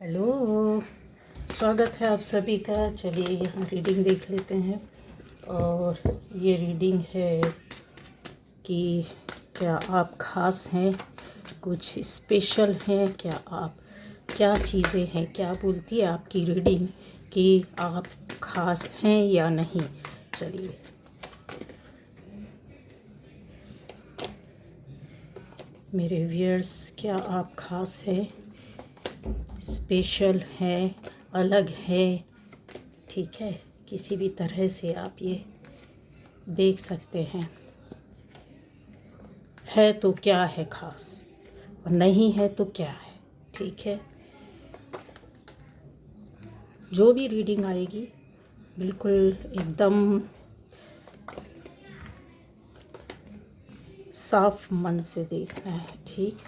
Hello, स्वागत है आप सभी का। चलिए यहाँ रीडिंग देख लेते हैं। और ये रीडिंग है कि क्या आप ख़ास हैं, कुछ स्पेशल हैं, क्या चीज़ें हैं, क्या बोलती है आपकी रीडिंग कि आप ख़ास हैं या नहीं। चलिए मेरे व्यूअर्स, क्या आप ख़ास हैं, स्पेशल है, अलग है? ठीक है, किसी भी तरह से आप ये देख सकते हैं। है तो क्या है ख़ास, और नहीं है तो क्या है। ठीक है, जो भी रीडिंग आएगी बिल्कुल एकदम साफ मन से देखना है। ठीक,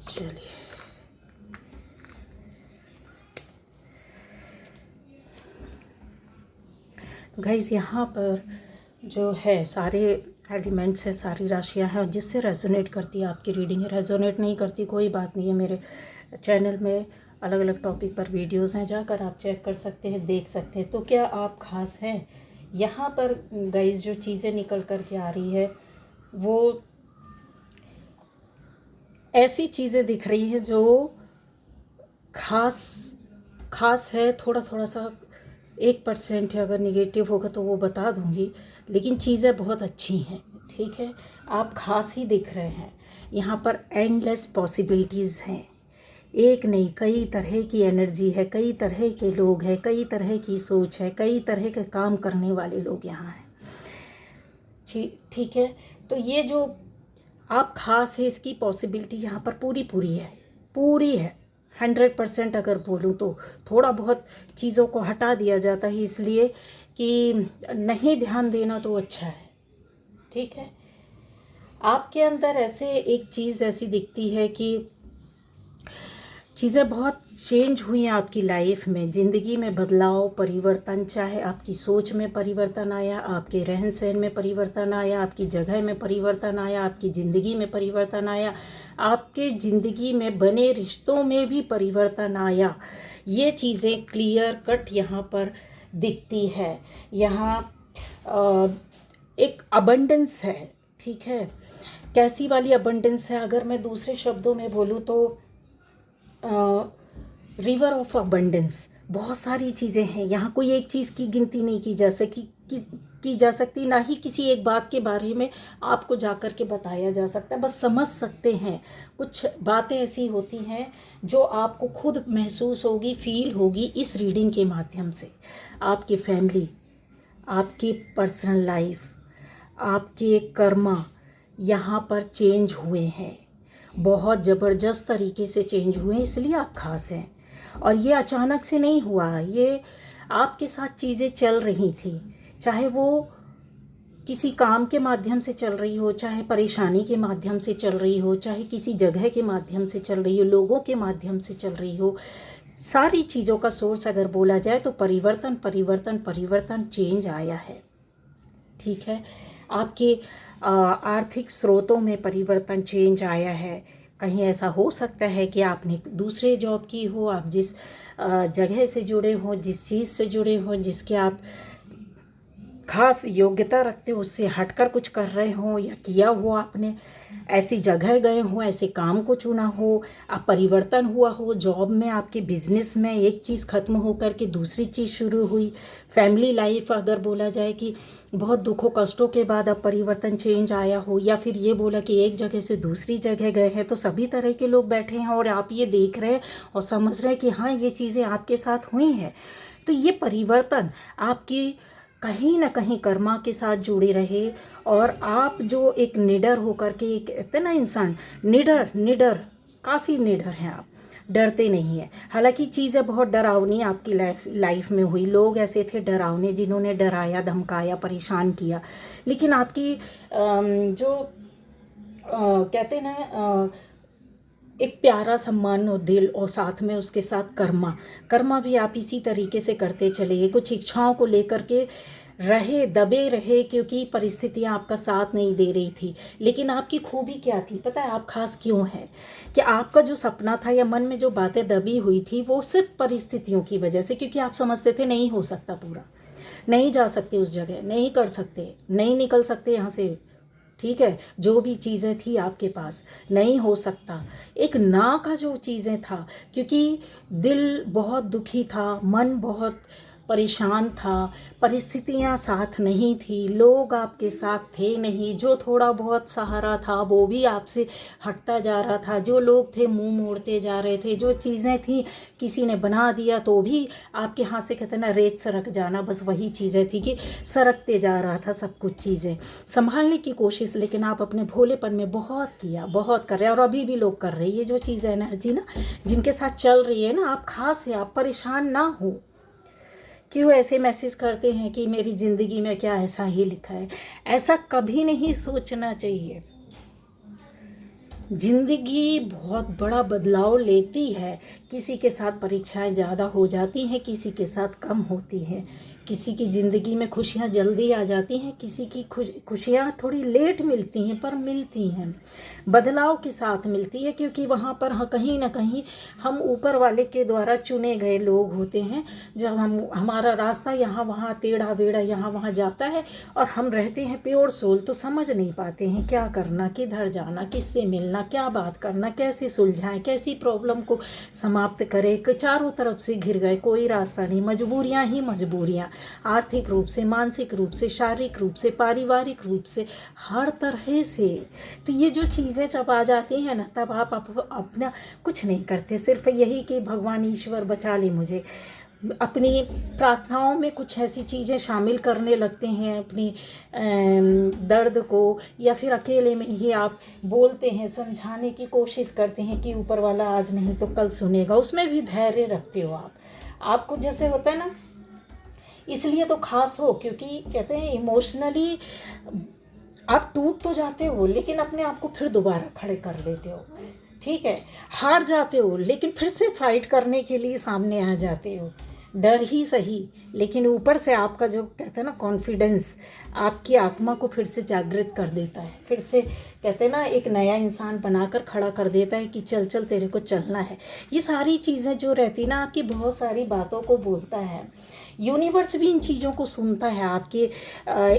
चलिए तो गाइज़, यहाँ पर जो है सारे एलिमेंट्स है, सारी राशियाँ हैं, और जिससे रेजोनेट करती है आपकी रीडिंग है। रेजोनेट नहीं करती कोई बात नहीं है, मेरे चैनल में अलग अलग टॉपिक पर वीडियोस हैं, जाकर आप चेक कर सकते हैं, देख सकते हैं। तो क्या आप ख़ास हैं? यहाँ पर गाइज़ जो चीज़ें निकल कर के आ रही है वो ऐसी चीज़ें दिख रही है जो खास खास है। थोड़ा थोड़ा सा 1% है, अगर निगेटिव होगा तो वो बता दूंगी, लेकिन चीज़ें बहुत अच्छी हैं। ठीक है, आप खास ही दिख रहे हैं। यहाँ पर एंडलेस पॉसिबिलिटीज़ हैं, एक नहीं कई तरह की एनर्जी है, कई तरह के लोग हैं, कई तरह की सोच है, कई तरह के काम करने वाले लोग यहाँ हैं। ठीक है, तो ये जो आप खास है इसकी पॉसिबिलिटी यहाँ पर पूरी है 100%। अगर बोलूँ तो थोड़ा बहुत चीज़ों को हटा दिया जाता है, इसलिए कि नहीं ध्यान देना तो अच्छा है। ठीक है, आपके अंदर ऐसे एक चीज़ ऐसी दिखती है कि चीज़ें बहुत चेंज हुई हैं आपकी लाइफ में, ज़िंदगी में बदलाव, परिवर्तन, चाहे आपकी सोच में परिवर्तन आया, आपके रहन सहन में परिवर्तन आया, आपकी जगह में परिवर्तन आया, आपकी ज़िंदगी में परिवर्तन आया, आपके ज़िंदगी में बने रिश्तों में भी परिवर्तन आया। ये चीज़ें क्लियर कट यहाँ पर दिखती है। यहाँ एक अबंडेंस है। ठीक है, कैसी वाली अबंडेंस है? अगर मैं दूसरे शब्दों में बोलूँ तो रिवर ऑफ अबंडेंस। बहुत सारी चीज़ें हैं यहाँ, कोई एक चीज़ की गिनती नहीं की जा सकती, ना ही किसी एक बात के बारे में आपको जाकर के बताया जा सकता है। बस समझ सकते हैं। कुछ बातें ऐसी होती हैं जो आपको खुद महसूस होगी, फील होगी इस रीडिंग के माध्यम से। आपकी फैमिली, आपकी पर्सनल लाइफ, आपके कर्मा यहाँ पर चेंज हुए हैं, बहुत ज़बरदस्त तरीके से चेंज हुए हैं, इसलिए आप खास हैं। और ये अचानक से नहीं हुआ, ये आपके साथ चीज़ें चल रही थी, चाहे वो किसी काम के माध्यम से चल रही हो, चाहे परेशानी के माध्यम से चल रही हो, चाहे किसी जगह के माध्यम से चल रही हो, लोगों के माध्यम से चल रही हो। सारी चीज़ों का सोर्स अगर बोला जाए तो परिवर्तन परिवर्तन परिवर्तन, चेंज आया है। ठीक है, आपके आर्थिक स्रोतों में परिवर्तन, चेंज आया है। कहीं ऐसा हो सकता है कि आपने दूसरे जॉब की हो, आप जिस जगह से जुड़े हो, जिस चीज़ से जुड़े हो, जिसके आप खास योग्यता रखते हो, उससे हटकर कुछ कर रहे हो, या किया हो आपने, ऐसी जगह गए हो, ऐसे काम को चुना हो, आप परिवर्तन हुआ हो जॉब में, आपके बिजनेस में एक चीज़ ख़त्म होकर के दूसरी चीज़ शुरू हुई। फैमिली लाइफ अगर बोला जाए कि बहुत दुखों कष्टों के बाद अब परिवर्तन, चेंज आया हो, या फिर ये बोला कि एक जगह से दूसरी जगह गए हैं, तो सभी तरह के लोग बैठे हैं और आप ये देख रहे हैं और समझ रहे हैं कि हाँ, ये चीज़ें आपके साथ हुई हैं। तो ये परिवर्तन आपकी कहीं ना कहीं कर्मा के साथ जुड़े रहे, और आप जो एक निडर होकर के, एक कहते ना इंसान निडर काफ़ी निडर हैं आप, डरते नहीं हैं। हालांकि चीज़ें बहुत डरावनी आपकी लाइफ में हुई, लोग ऐसे थे डरावने जिन्होंने डराया, धमकाया, परेशान किया, लेकिन आपकी जो कहते ना एक प्यारा सम्मान और दिल, और साथ में उसके साथ कर्मा भी आप इसी तरीके से करते चले गए। कुछ इच्छाओं को लेकर के रहे, दबे रहे, क्योंकि परिस्थितियाँ आपका साथ नहीं दे रही थी। लेकिन आपकी खूबी क्या थी पता है? आप खास क्यों हैं? कि आपका जो सपना था या मन में जो बातें दबी हुई थी वो सिर्फ परिस्थितियों की वजह से, क्योंकि आप समझते थे नहीं हो सकता पूरा, नहीं जा सकते उस जगह, नहीं कर सकते, नहीं निकल सकते यहाँ से, ठीक है? जो भी चीज़ें थी आपके पास, नहीं हो सकता। एक ना का जो चीज़ें था, क्योंकि दिल बहुत दुखी था, मन बहुत परेशान था, परिस्थितियाँ साथ नहीं थी, लोग आपके साथ थे नहीं, जो थोड़ा बहुत सहारा था वो भी आपसे हटता जा रहा था, जो लोग थे मुंह मोड़ते जा रहे थे, जो चीज़ें थी किसी ने बना दिया तो भी आपके हाथ से कहते ना रेत सरक जाना, बस वही चीज़ें थी कि सरकते जा रहा था सब कुछ चीज़ें संभालने की कोशिश। लेकिन आप अपने भोलेपन में बहुत किया, बहुत कर रहे हैं, और अभी भी लोग कर रहे हैं। ये जो चीज़ एनर्जी ना जिनके साथ चल रही है ना, आप खास है, आप परेशान ना हो। क्यों ऐसे मैसेज करते हैं कि मेरी ज़िंदगी में क्या ऐसा ही लिखा है? ऐसा कभी नहीं सोचना चाहिए। ज़िंदगी बहुत बड़ा बदलाव लेती है। किसी के साथ परीक्षाएं ज़्यादा हो जाती हैं, किसी के साथ कम होती हैं। किसी की ज़िंदगी में खुशियाँ जल्दी आ जाती हैं, किसी की खुशियाँ थोड़ी लेट मिलती हैं, पर मिलती हैं, बदलाव के साथ मिलती है। क्योंकि वहाँ पर कहीं ना कहीं हम ऊपर वाले के द्वारा चुने गए लोग होते हैं। जब हमारा रास्ता यहाँ वहाँ टेढ़ा बेढ़ा यहाँ वहाँ जाता है और हम रहते हैं प्योर सोल, तो समझ नहीं पाते हैं क्या करना, किधर जाना, किससे मिलना, क्या बात करना, कैसे सुलझाएं, कैसी प्रॉब्लम को समाप्त करें। चारों तरफ से घिर गए, कोई रास्ता नहीं, मजबूरियाँ ही मजबूरियाँ, आर्थिक रूप से, मानसिक रूप से, शारीरिक रूप से, पारिवारिक रूप से, हर तरह से। तो ये जो चीज़ें जब आ जाती हैं ना, तब आप अपना कुछ नहीं करते, सिर्फ यही कि भगवान ईश्वर बचा ले मुझे। अपनी प्रार्थनाओं में कुछ ऐसी चीज़ें शामिल करने लगते हैं, अपनी दर्द को, या फिर अकेले में ही आप बोलते हैं, समझाने की कोशिश करते हैं कि ऊपर वाला आज नहीं तो कल सुनेगा। उसमें भी धैर्य रखते हो आप। आपको जैसे होता है ना, इसलिए तो खास हो, क्योंकि कहते हैं इमोशनली आप टूट तो जाते हो, लेकिन अपने आप को फिर दोबारा खड़े कर देते हो, ठीक है? हार जाते हो, लेकिन फिर से फाइट करने के लिए सामने आ जाते हो, डर ही सही, लेकिन ऊपर से आपका जो कहते हैं ना कॉन्फिडेंस आपकी आत्मा को फिर से जागृत कर देता है, फिर से कहते हैं ना एक नया इंसान बनाकर खड़ा कर देता है कि चल चल तेरे को चलना है। ये सारी चीज़ें जो रहती ना, आपकी बहुत सारी बातों को बोलता है। यूनिवर्स भी इन चीज़ों को सुनता है, आपके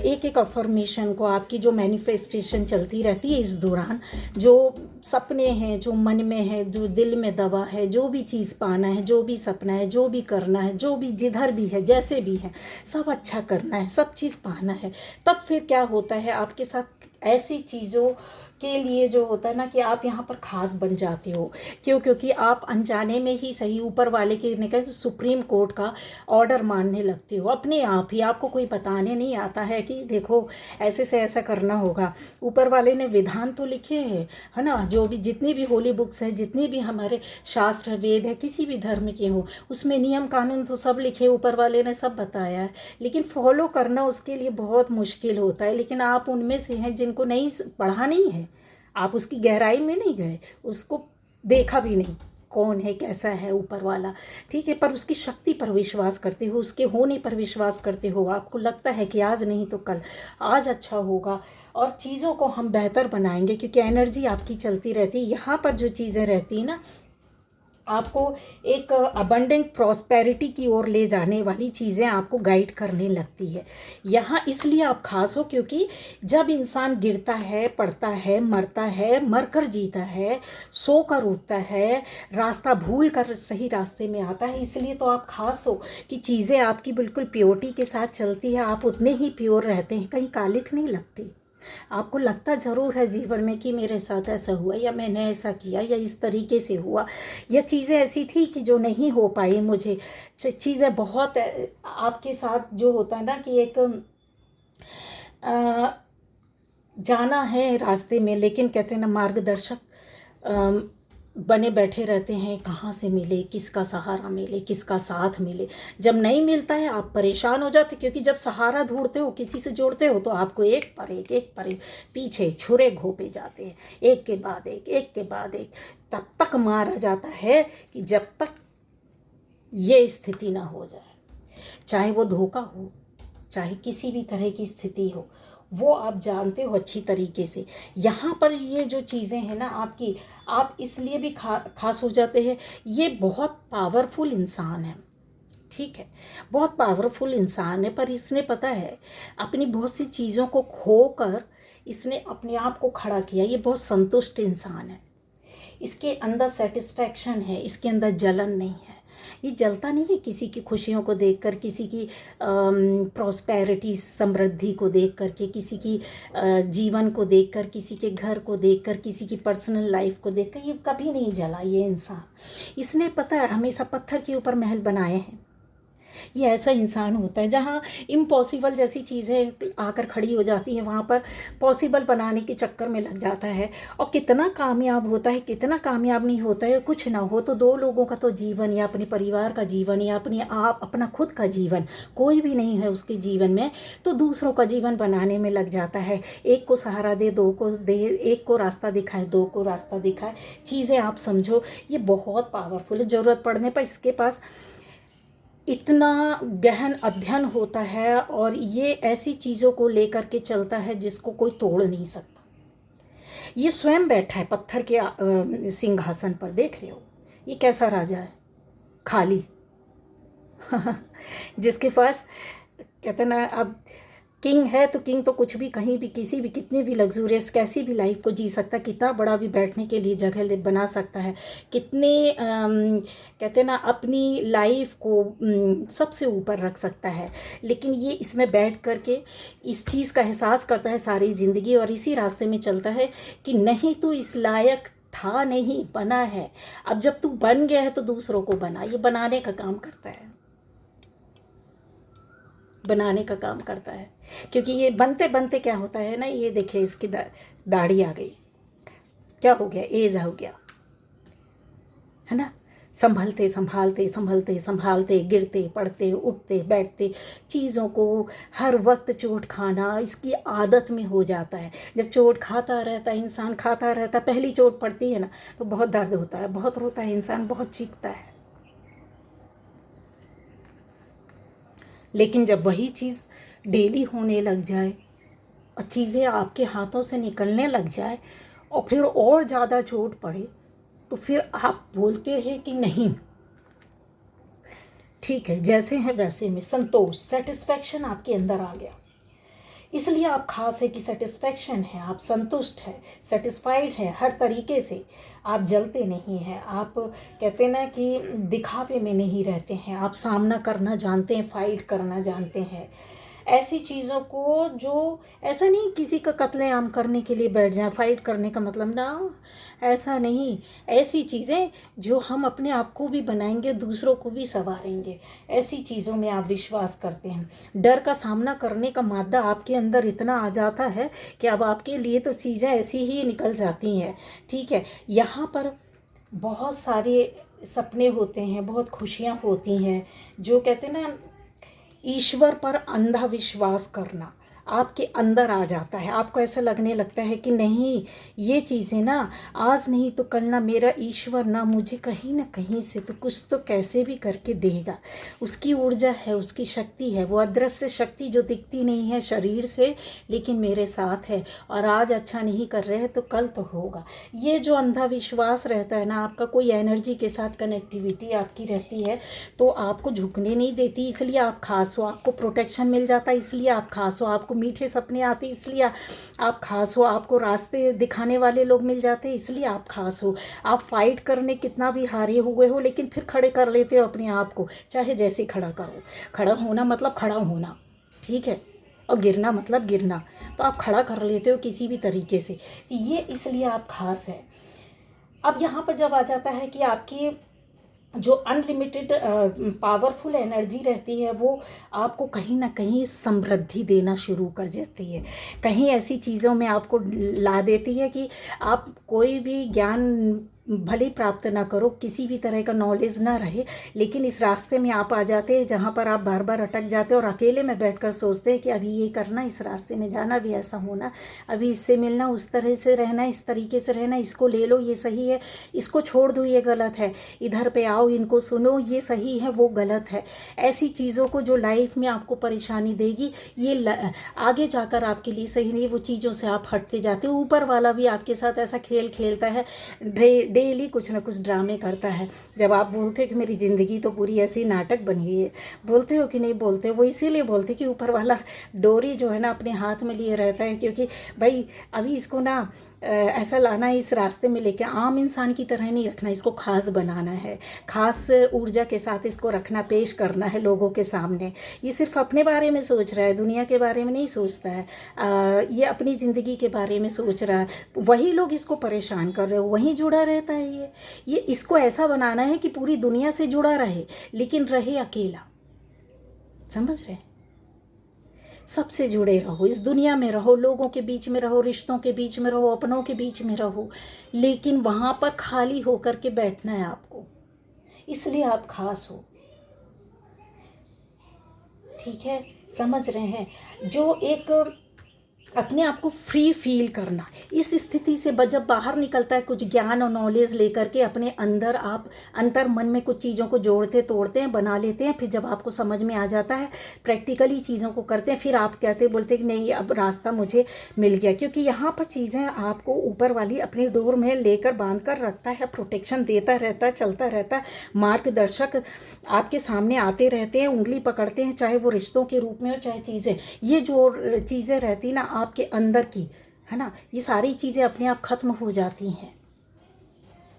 एक एक अफर्मेशन को, आपकी जो मैनिफेस्टेशन चलती रहती है इस दौरान, जो सपने हैं जो मन में है, जो दिल में दबा है, जो भी चीज़ पाना है, जो भी सपना है, जो भी करना है, जो भी जिधर भी है, जैसे भी है, सब अच्छा करना है, सब चीज़ पाना है। तब फिर क्या होता है आपके साथ, ऐसी चीज़ों के लिए जो होता है ना कि आप यहाँ पर खास बन जाते हो। क्यों? क्योंकि आप अनजाने में ही सही ऊपर वाले के ने कहा सुप्रीम कोर्ट का ऑर्डर मानने लगते हो अपने आप ही। आपको कोई बताने नहीं आता है कि देखो ऐसे से ऐसा करना होगा। ऊपर वाले ने विधान तो लिखे हैं, है ना, जो भी जितनी भी होली बुक्स हैं, जितने भी हमारे शास्त्र वेद है, किसी भी धर्म के हो, उसमें नियम कानून तो सब लिखे, ऊपर वाले ने सब बताया है, लेकिन फॉलो करना उसके लिए बहुत मुश्किल होता है। लेकिन आप उनमें से हैं जिनको नहीं पढ़ा नहीं है, आप उसकी गहराई में नहीं गए, उसको देखा भी नहीं कौन है, कैसा है ऊपर वाला, ठीक है, पर उसकी शक्ति पर विश्वास करते हो, उसके होने पर विश्वास करते हो। आपको लगता है कि आज नहीं तो कल, आज अच्छा होगा और चीज़ों को हम बेहतर बनाएंगे, क्योंकि एनर्जी आपकी चलती रहती है। यहाँ पर जो चीज़ें रहती है ना, आपको एक अबंडेंट प्रॉस्पेरिटी की ओर ले जाने वाली चीज़ें आपको गाइड करने लगती है। यहाँ इसलिए आप खास हो, क्योंकि जब इंसान गिरता है, पड़ता है, मरता है, मरकर जीता है, सोकर उठता है, रास्ता भूल कर सही रास्ते में आता है, इसलिए तो आप खास हो कि चीज़ें आपकी बिल्कुल प्योरिटी के साथ चलती है। आप उतने ही प्योर रहते हैं, कहीं कालिख नहीं लगती। आपको लगता ज़रूर है जीवन में कि मेरे साथ ऐसा हुआ, या मैंने ऐसा किया, या इस तरीके से हुआ, या चीज़ें ऐसी थी कि जो नहीं हो पाई मुझे। चीज़ें बहुत आपके साथ जो होता है ना कि एक जाना है रास्ते में, लेकिन कहते हैं ना मार्गदर्शक बने बैठे रहते हैं, कहाँ से मिले, किसका सहारा मिले, किसका साथ मिले। जब नहीं मिलता है आप परेशान हो जाते, क्योंकि जब सहारा ढूंढते हो, किसी से जोड़ते हो, तो आपको एक पर एक पीछे छुरे घोंपे जाते हैं, एक के बाद एक, तब तक मारा जाता है कि जब तक ये स्थिति ना हो जाए, चाहे वो धोखा हो, चाहे किसी भी तरह की स्थिति हो, वो आप जानते हो अच्छी तरीके से। यहाँ पर ये जो चीज़ें हैं ना आपकी, आप इसलिए भी खास हो जाते हैं। ये बहुत पावरफुल इंसान है, ठीक है, बहुत पावरफुल इंसान है, पर इसने पता है अपनी बहुत सी चीज़ों को खोकर इसने अपने आप को खड़ा किया। ये बहुत संतुष्ट इंसान है, इसके अंदर सेटिस्फैक्शन है, इसके अंदर जलन नहीं है। ये जलता नहीं है किसी की खुशियों को देखकर, किसी की प्रॉस्पेरिटी समृद्धि को देख कर के, किसी की जीवन को देखकर, किसी के घर को देखकर, किसी की पर्सनल लाइफ को देखकर। ये कभी नहीं जला ये इंसान। इसने पता है हमेशा पत्थर के ऊपर महल बनाए हैं। ये ऐसा इंसान होता है जहाँ इम्पॉसिबल जैसी चीज़ें आकर खड़ी हो जाती हैं, वहाँ पर पॉसिबल बनाने के चक्कर में लग जाता है। और कितना कामयाब होता है, कितना कामयाब नहीं होता है। कुछ ना हो तो दो लोगों का तो जीवन, या अपने परिवार का जीवन, या अपना खुद का जीवन, कोई भी नहीं है उसके जीवन में, तो दूसरों का जीवन बनाने में लग जाता है। एक को सहारा दे, दो को दे, एक को रास्ता दिखाए, दो को रास्ता दिखाए। चीज़ें आप समझो, ये बहुत पावरफुल है। ज़रूरत पड़ने पर इसके पास इतना गहन अध्ययन होता है, और ये ऐसी चीज़ों को लेकर के चलता है जिसको कोई तोड़ नहीं सकता। ये स्वयं बैठा है पत्थर के सिंहासन पर, देख रहे हो ये कैसा राजा है, खाली जिसके पास कहते ना, अब किंग है तो किंग तो कुछ भी, कहीं भी, किसी भी, कितनी भी लग्जूरियस कैसी भी लाइफ को जी सकता है, कितना बड़ा भी बैठने के लिए जगह बना सकता है, कितने कहते ना अपनी लाइफ को सबसे ऊपर रख सकता है। लेकिन ये इसमें बैठ करके इस चीज़ का एहसास करता है सारी ज़िंदगी, और इसी रास्ते में चलता है कि नहीं तू इस लायक था, नहीं बना है, अब जब तू बन गया है तो दूसरों को बना। ये बनाने का काम करता है, बनाने का काम करता है। क्योंकि ये बनते बनते क्या होता है ना, ये देखिए इसकी दाढ़ी आ गई, क्या हो गया, एज हो गया है ना। संभलते संभालते संभलते संभालते, गिरते पड़ते, उठते बैठते, चीज़ों को हर वक्त चोट खाना इसकी आदत में हो जाता है। जब चोट खाता रहता है इंसान, खाता रहता, पहली चोट पड़ती है ना तो बहुत दर्द होता है, बहुत रोता है इंसान, बहुत चीखता है। लेकिन जब वही चीज़ डेली होने लग जाए और चीज़ें आपके हाथों से निकलने लग जाए और फिर और ज़्यादा चोट पड़े, तो फिर आप बोलते हैं कि नहीं ठीक है, जैसे हैं वैसे में संतोष, सेटिस्फैक्शन आपके अंदर आ गया। इसलिए आप खास है कि सेटिस्फैक्शन है, आप संतुष्ट है, सेटिस्फाइड है हर तरीके से। आप जलते नहीं हैं, आप कहते ना कि दिखावे में नहीं रहते हैं, आप सामना करना जानते हैं, फाइट करना जानते हैं। ऐसी चीज़ों को जो, ऐसा नहीं किसी का कत्लेआम करने के लिए बैठ जाए, फाइट करने का मतलब ना, ऐसा नहीं। ऐसी चीज़ें जो हम अपने आप को भी बनाएंगे, दूसरों को भी संवारेंगे, ऐसी चीज़ों में आप विश्वास करते हैं। डर का सामना करने का मादा आपके अंदर इतना आ जाता है कि अब आपके लिए तो चीज़ें ऐसी ही निकल जाती हैं, ठीक है। यहाँ पर बहुत सारे सपने होते हैं, बहुत खुशियाँ होती हैं, जो कहते हैं ना ईश्वर पर अंधा विश्वास करना आपके अंदर आ जाता है। आपको ऐसा लगने लगता है कि नहीं, ये चीज़ें ना आज नहीं तो कल ना मेरा ईश्वर ना मुझे कहीं ना कहीं से तो कुछ तो कैसे भी करके देगा। उसकी ऊर्जा है, उसकी शक्ति है, वो अदृश्य शक्ति जो दिखती नहीं है शरीर से लेकिन मेरे साथ है, और आज अच्छा नहीं कर रहे हैं तो कल तो होगा। ये जो अंधा विश्वास रहता है ना आपका, कोई एनर्जी के साथ कनेक्टिविटी आपकी रहती है तो आपको झुकने नहीं देती, इसलिए आप खास हो। आपको प्रोटेक्शन मिल जाता है इसलिए आप खास हो। आपको मीठे सपने आते इसलिए आप खास हो। आपको रास्ते दिखाने वाले लोग मिल जाते इसलिए आप खास हो। आप फाइट करने कितना भी हारे हुए हो लेकिन फिर खड़े कर लेते हो अपने आप को, चाहे जैसे खड़ा करो। खड़ा होना मतलब खड़ा होना, ठीक है, और गिरना मतलब गिरना, तो आप खड़ा कर लेते हो किसी भी तरीके से। ये इसलिए आप खास है। अब यहाँ पर जब आ जाता है कि आपकी जो अनलिमिटेड पावरफुल एनर्जी रहती है वो आपको कहीं ना कहीं समृद्धि देना शुरू कर देती है, कहीं ऐसी चीज़ों में आपको ला देती है कि आप कोई भी ज्ञान भले प्राप्त ना करो, किसी भी तरह का नॉलेज ना रहे, लेकिन इस रास्ते में आप आ जाते हैं जहाँ पर आप बार बार अटक जाते हैं और अकेले में बैठकर सोचते हैं कि अभी ये करना, इस रास्ते में जाना, भी ऐसा होना, अभी इससे मिलना, उस तरह से रहना, इस तरीके से रहना, इसको ले लो ये सही है, इसको छोड़ दो ये गलत है, इधर पे आओ इनको सुनो ये सही है वो गलत है। ऐसी चीज़ों को जो लाइफ में आपको परेशानी देगी, ये आगे जाकर आपके लिए सही नहीं, वो चीज़ों से आप हटते जाते हो। ऊपर वाला भी आपके साथ ऐसा खेल खेलता है, डेली कुछ ना कुछ ड्रामे करता है। जब आप बोलते हो कि मेरी ज़िंदगी तो पूरी ऐसी नाटक बन गई है, बोलते हो कि नहीं बोलते, वो इसीलिए बोलते कि ऊपर वाला डोरी जो है ना अपने हाथ में लिए रहता है, क्योंकि भाई अभी इसको ना ऐसा लाना है इस रास्ते में लेके, आम इंसान की तरह नहीं रखना, इसको खास बनाना है, खास ऊर्जा के साथ इसको रखना, पेश करना है लोगों के सामने। ये सिर्फ अपने बारे में सोच रहा है, दुनिया के बारे में नहीं सोचता है, ये अपनी ज़िंदगी के बारे में सोच रहा है। वही लोग इसको परेशान कर रहे हो, वहीं जुड़ा रहता है ये इसको ऐसा बनाना है कि पूरी दुनिया से जुड़ा रहे लेकिन रहे अकेला। समझ रहे? सबसे जुड़े रहो, इस दुनिया में रहो, लोगों के बीच में रहो, रिश्तों के बीच में रहो, अपनों के बीच में रहो, लेकिन वहाँ पर खाली होकर के बैठना है आपको, इसलिए आप खास हो। ठीक है, समझ रहे हैं? जो एक अपने आप को फ्री फील करना, इस स्थिति से जब बाहर निकलता है कुछ ज्ञान और नॉलेज लेकर के, अपने अंदर आप अंतर मन में कुछ चीज़ों को जोड़ते तोड़ते हैं, बना लेते हैं, फिर जब आपको समझ में आ जाता है, प्रैक्टिकली चीज़ों को करते हैं, फिर आप कहते बोलते हैं कि नहीं अब रास्ता मुझे मिल गया, क्योंकि यहाँ पर चीज़ें आपको ऊपर वाली अपनी डोर में लेकर बांध कर रखता है, प्रोटेक्शन देता रहता है, चलता रहता है, मार्गदर्शक आपके सामने आते रहते हैं, उंगली पकड़ते हैं, चाहे वो रिश्तों के रूप में हो चाहे चीज़ें, ये जो चीज़ें रहती ना आपके अंदर की, है ना, ये सारी चीज़ें अपने आप ख़त्म हो जाती हैं।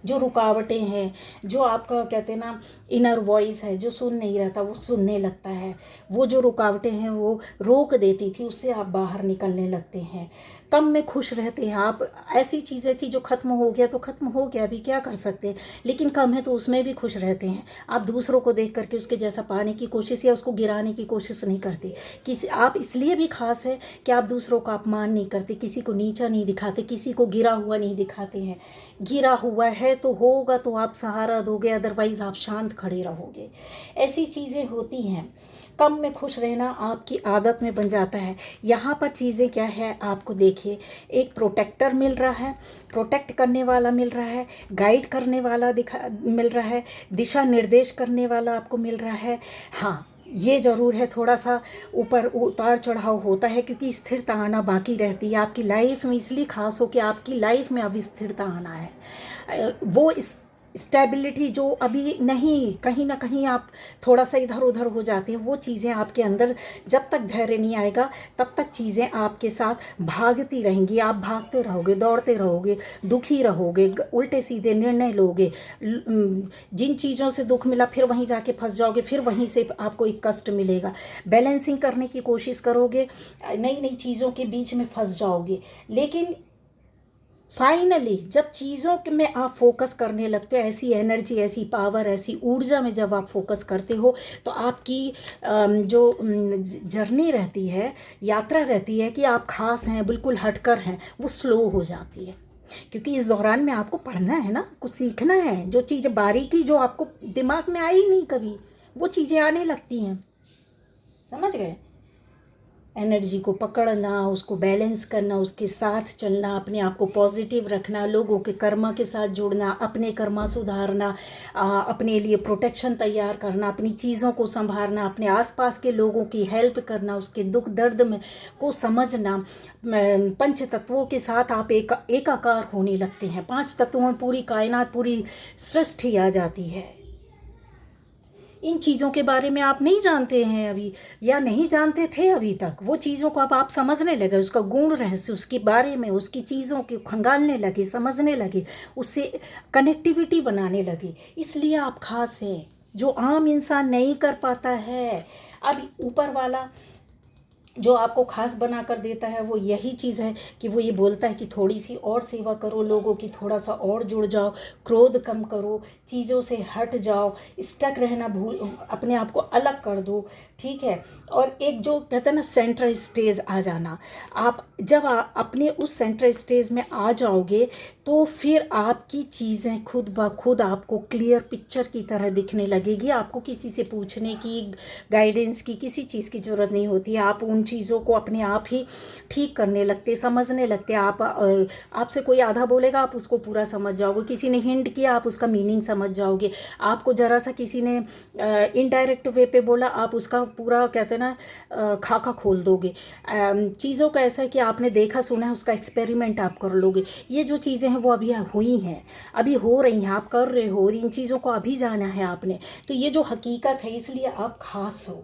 जो रुकावटें हैं, जो आपका कहते हैं ना इनर वॉइस है जो सुन नहीं रहता वो सुनने लगता है, वो जो रुकावटें हैं वो रोक देती थी, उससे आप बाहर निकलने लगते हैं, कम में खुश रहते हैं आप। ऐसी चीज़ें थी जो ख़त्म हो गया तो ख़त्म हो गया, अभी क्या कर सकते हैं, लेकिन कम है तो उसमें भी खुश रहते हैं। आप दूसरों को देख करके उसके जैसा पाने की कोशिश या उसको गिराने की कोशिश नहीं करते। किसी आप इसलिए भी खास है कि आप दूसरों का अपमान नहीं करते, किसी को नीचा नहीं दिखाते, किसी को गिरा हुआ नहीं दिखाते हैं। गिरा हुआ है तो होगा तो आप सहारा दोगे, अदरवाइज़ आप शांत खड़े रहोगे। ऐसी चीज़ें होती हैं। कम में खुश रहना आपकी आदत में बन जाता है। यहाँ पर चीज़ें क्या है आपको देखिए, एक प्रोटेक्टर मिल रहा है, प्रोटेक्ट करने वाला मिल रहा है, गाइड करने वाला मिल रहा है, दिशा निर्देश करने वाला आपको मिल रहा है। हाँ, ये ज़रूर है थोड़ा सा ऊपर उतार चढ़ाव होता है, क्योंकि स्थिरता आना बाकी रहती है आपकी लाइफ में, इसलिए खास हो कि आपकी लाइफ में अब स्थिरता आना है। वो स्टेबिलिटी जो अभी नहीं, कहीं ना कहीं आप थोड़ा सा इधर उधर हो जाते हैं, वो चीज़ें आपके अंदर जब तक धैर्य नहीं आएगा तब तक चीज़ें आपके साथ भागती रहेंगी। आप भागते रहोगे, दौड़ते रहोगे, दुखी रहोगे, उल्टे सीधे निर्णय लोगे, जिन चीज़ों से दुख मिला फिर वहीं जाके फंस जाओगे, फिर वहीं से आपको एक कष्ट मिलेगा। बैलेंसिंग करने की कोशिश करोगे, नई नई चीज़ों के बीच में फंस जाओगे, लेकिन फाइनली जब चीज़ों में आप फोकस करने लगते हो, ऐसी एनर्जी, ऐसी पावर, ऐसी ऊर्जा में जब आप फोकस करते हो, तो आपकी जो जर्नी रहती है, यात्रा रहती है कि आप खास हैं, बिल्कुल हटकर हैं, वो स्लो हो जाती है। क्योंकि इस दौरान में आपको पढ़ना है ना, कुछ सीखना है, जो चीज़ बारीकी जो आपको दिमाग में आई नहीं कभी, वो चीज़ें आने लगती हैं। समझ गए? एनर्जी को पकड़ना, उसको बैलेंस करना, उसके साथ चलना, अपने आप को पॉजिटिव रखना, लोगों के कर्मा के साथ जुड़ना, अपने कर्मा सुधारना, अपने लिए प्रोटेक्शन तैयार करना, अपनी चीज़ों को संभालना, अपने आसपास के लोगों की हेल्प करना, उसके दुख दर्द में को समझना। पंच तत्वों के साथ आप एकाकार होने लगते हैं। 5 तत्वों में पूरी कायनात, पूरी सृष्टि आ जाती है। इन चीज़ों के बारे में आप नहीं जानते हैं अभी, या नहीं जानते थे अभी तक, वो चीज़ों को अब आप समझने लगे, उसका गुण रहस्य, उसके बारे में, उसकी चीज़ों को खंगालने लगे, समझने लगे, उससे कनेक्टिविटी बनाने लगे। इसलिए आप खास हैं, जो आम इंसान नहीं कर पाता है। अब ऊपर वाला जो आपको खास बना कर देता है वो यही चीज़ है कि वो ये बोलता है कि थोड़ी सी और सेवा करो लोगों की, थोड़ा सा और जुड़ जाओ, क्रोध कम करो, चीज़ों से हट जाओ, स्टक रहना भूल, अपने आप को अलग कर दो। ठीक है? और एक जो कहते हैं ना सेंट्रल स्टेज आ जाना, आप जब अपने उस सेंट्रल स्टेज में आ जाओगे तो फिर आपकी चीज़ें खुद ब खुद आपको क्लियर पिक्चर की तरह दिखने लगेगी। आपको किसी से पूछने की, गाइडेंस की, किसी चीज़ की ज़रूरत नहीं होती है। आप उन चीज़ों को अपने आप ही ठीक करने लगते, समझने लगते। आपसे कोई आधा बोलेगा, आप उसको पूरा समझ जाओगे। किसी ने हिंट किया, आप उसका मीनिंग समझ जाओगे। आपको ज़रा सा किसी ने इनडायरेक्ट वे पे बोला, आप उसका पूरा कहते हैं ना खाका खोल दोगे। चीज़ों का ऐसा है कि आपने देखा सुना है, उसका एक्सपेरिमेंट आप कर लोगे। ये जो चीज़ें हैं वो अभी हुई हैं, अभी हो रही हैं, आप कर रहे हो, और इन चीज़ों को अभी जाना है आपने। तो ये जो हकीकत है, इसलिए आप खास हो।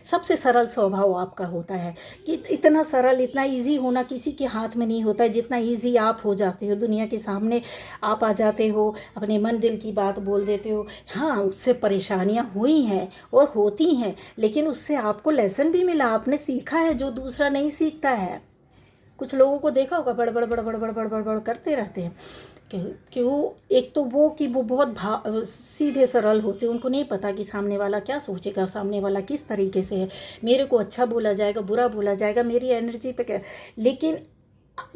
सबसे सरल स्वभाव आपका होता है कि इतना सरल, इतना इजी होना किसी के हाथ में नहीं होता है जितना इजी आप हो जाते हो। दुनिया के सामने आप आ जाते हो, अपने मन दिल की बात बोल देते हो। हाँ, उससे परेशानियाँ हुई हैं और होती हैं, लेकिन उससे आपको लेसन भी मिला, आपने सीखा है जो दूसरा नहीं सीखता है। कुछ लोगों को देखा होगा, बड़बड़ बड़बड़ बड़बड़ बड़बड़ करते रहते हैं। क्यों? एक तो वो कि वो बहुत सीधे सरल होते हैं, उनको नहीं पता कि सामने वाला क्या सोचेगा, सामने वाला किस तरीके से है, मेरे को अच्छा बोला जाएगा, बुरा बोला जाएगा, मेरी एनर्जी पे क्या। लेकिन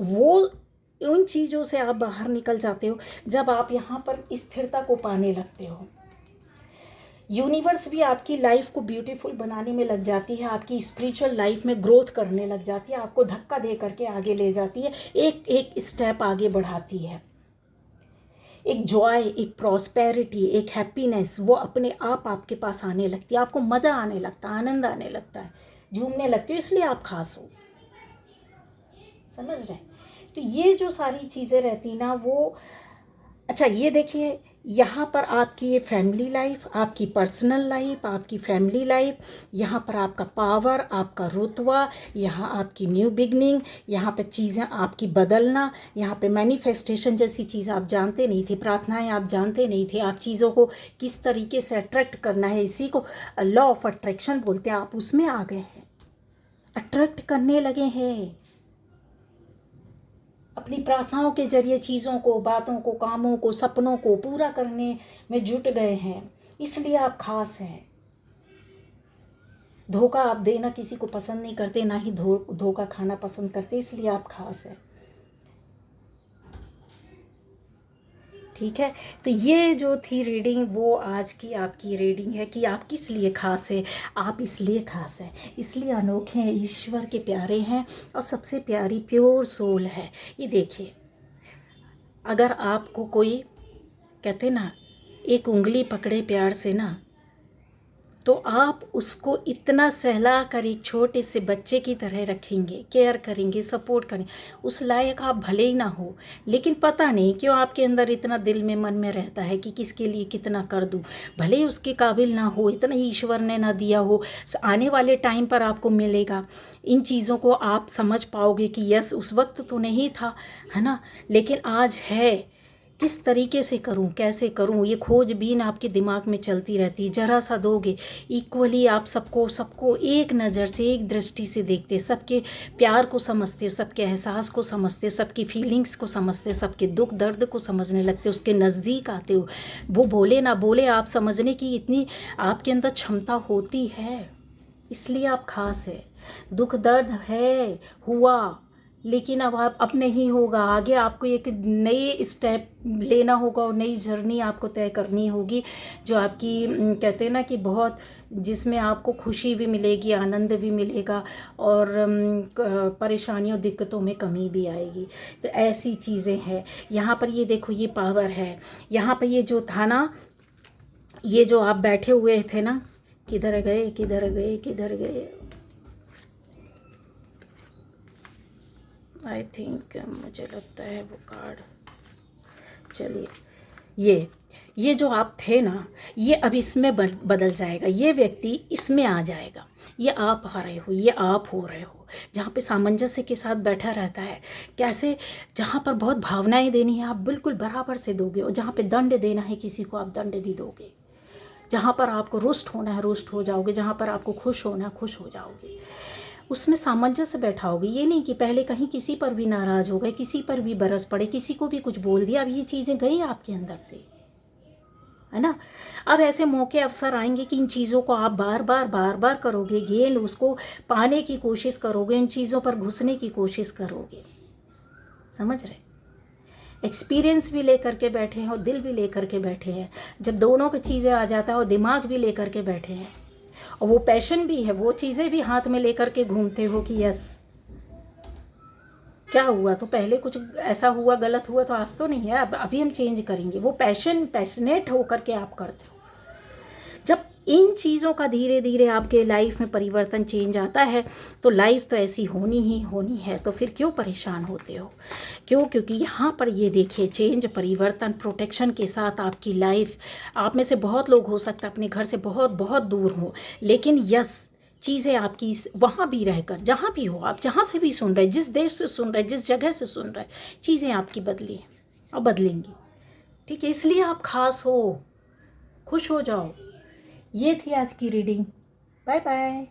वो उन चीज़ों से आप बाहर निकल जाते हो जब आप यहाँ पर स्थिरता को पाने लगते हो। यूनिवर्स भी आपकी लाइफ को ब्यूटीफुल बनाने में लग जाती है, आपकी स्पिरिचुअल लाइफ में ग्रोथ करने लग जाती है, आपको धक्का दे करके आगे ले जाती है, एक एक स्टेप आगे बढ़ाती है। एक जॉय, एक प्रॉस्पेरिटी, एक हैप्पीनेस वो अपने आप आपके पास आने लगती है। आपको मज़ा आने लगता है, आनंद आने लगता है, झूमने लगती हो, इसलिए आप खास हो। समझ रहे हैं? तो ये जो सारी चीज़ें रहती ना वो, अच्छा ये देखिए, यहाँ पर आपकी ये फैमिली लाइफ, आपकी पर्सनल लाइफ, आपकी फैमिली लाइफ, यहाँ पर आपका पावर, आपका रुतबा, यहाँ आपकी न्यू बिगनिंग, यहाँ पे चीज़ें आपकी बदलना, यहाँ पे मैनिफेस्टेशन जैसी चीज़ आप जानते नहीं थे, प्रार्थनाएं आप जानते नहीं थे, आप चीज़ों को किस तरीके से अट्रैक्ट करना है, इसी को लॉ ऑफ अट्रैक्शन बोलते हैं, आप उसमें आ गए हैं, अट्रैक्ट करने लगे हैं। अपनी प्रार्थनाओं के जरिए चीज़ों को, बातों को, कामों को, सपनों को पूरा करने में जुट गए हैं, इसलिए आप खास हैं। धोखा आप देना किसी को पसंद नहीं करते, ना ही धोखा खाना पसंद करते, इसलिए आप खास हैं। ठीक है, तो ये जो थी रीडिंग, वो आज की आपकी रीडिंग है कि आप किस लिए खास है। आप इसलिए खास हैं, इसलिए अनोखे हैं, ईश्वर के प्यारे हैं, और सबसे प्यारी प्योर सोल है। ये देखिए, अगर आपको कोई कहते ना एक उंगली पकड़े प्यार से ना, तो आप उसको इतना सहला कर एक छोटे से बच्चे की तरह रखेंगे, केयर करेंगे, सपोर्ट करेंगे। उस लायक आप भले ही ना हो, लेकिन पता नहीं क्यों आपके अंदर इतना दिल में, मन में रहता है कि किसके लिए कितना कर दूं। भले ही उसके काबिल ना हो, इतना ईश्वर ने ना दिया हो, आने वाले टाइम पर आपको मिलेगा। इन चीज़ों को आप समझ पाओगे कि यस, उस वक्त तो नहीं था, है ना, लेकिन आज है। किस तरीके से करूं, कैसे करूं, ये खोजबीन आपके दिमाग में चलती रहती है। जरा सा दोगे, इक्वली आप सबको सबको एक नज़र से, एक दृष्टि से देखते, सबके प्यार को समझते हो, सबके एहसास को समझते हो, सबकी फीलिंग्स को समझते हो, सबके दुख दर्द को समझने लगते हो, उसके नज़दीक आते हो। वो बोले ना बोले, आप समझने की इतनी आपके अंदर क्षमता होती है, इसलिए आप खास है। दुख दर्द है, हुआ, लेकिन अब नहीं होगा। आगे आपको एक नए स्टेप लेना होगा और नई जर्नी आपको तय करनी होगी, जो आपकी कहते हैं ना कि बहुत, जिसमें आपको खुशी भी मिलेगी, आनंद भी मिलेगा, और परेशानियों दिक्कतों में कमी भी आएगी। तो ऐसी चीज़ें हैं यहाँ पर। ये देखो, ये पावर है यहाँ पर। ये जो था ना, ये जो आप बैठे हुए थे ना, किधर गए, किधर गए, किधर गए, आई थिंक, मुझे लगता है वो कार्ड, चलिए, ये जो आप थे ना, ये अब इसमें बदल जाएगा। ये व्यक्ति इसमें आ जाएगा। ये आप आ रहे हो, ये आप हो रहे हो, जहाँ पे सामंजस्य के साथ बैठा रहता है। कैसे? जहाँ पर बहुत भावनाएं देनी है, आप बिल्कुल बराबर से दोगे, और जहाँ पे दंड देना है किसी को, आप दंड भी दोगे। जहाँ पर आपको रुष्ट होना है, रुष्ट हो जाओगे, जहाँ पर आपको खुश होना है, खुश हो जाओगे। उसमें सामंजस्य बैठाओगे। ये नहीं कि पहले कहीं किसी पर भी नाराज़ हो गए, किसी पर भी बरस पड़े, किसी को भी कुछ बोल दिया। अब ये चीज़ें गई आपके अंदर से, है ना। अब ऐसे मौके अवसर आएंगे कि इन चीज़ों को आप बार बार करोगे, गेन उसको पाने की कोशिश करोगे, इन चीज़ों पर घुसने की कोशिश करोगे। समझ रहे? एक्सपीरियंस भी लेकर के बैठे हैं और दिल भी लेकर के बैठे हैं। जब दोनों की चीज़ें आ जाता है और दिमाग भी लेकर के बैठे हैं और वो पैशन भी है, वो चीज़ें भी हाथ में लेकर के घूमते हो कि यस क्या हुआ तो पहले कुछ ऐसा हुआ, गलत हुआ तो आज तो नहीं है, अब अभी हम चेंज करेंगे। वो पैशनेट होकर के आप करते हो। जब इन चीज़ों का धीरे धीरे आपके लाइफ में परिवर्तन चेंज आता है तो लाइफ तो ऐसी होनी ही होनी है, तो फिर क्यों परेशान होते हो? क्यों? क्योंकि यहाँ पर ये देखिए चेंज, परिवर्तन, प्रोटेक्शन के साथ आपकी लाइफ। आप में से बहुत लोग हो सकता है अपने घर से बहुत बहुत दूर हो, लेकिन यस चीज़ें आपकी वहाँ भी रहकर, जहाँ भी हो आप, जहाँ से भी सुन रहे, जिस देश से सुन रहे, जिस जगह से सुन रहे, चीज़ें आपकी बदली हैं और बदलेंगी। ठीक है, इसलिए आप खास हो, खुश हो जाओ। ये थी आज की रीडिंग। Bye bye.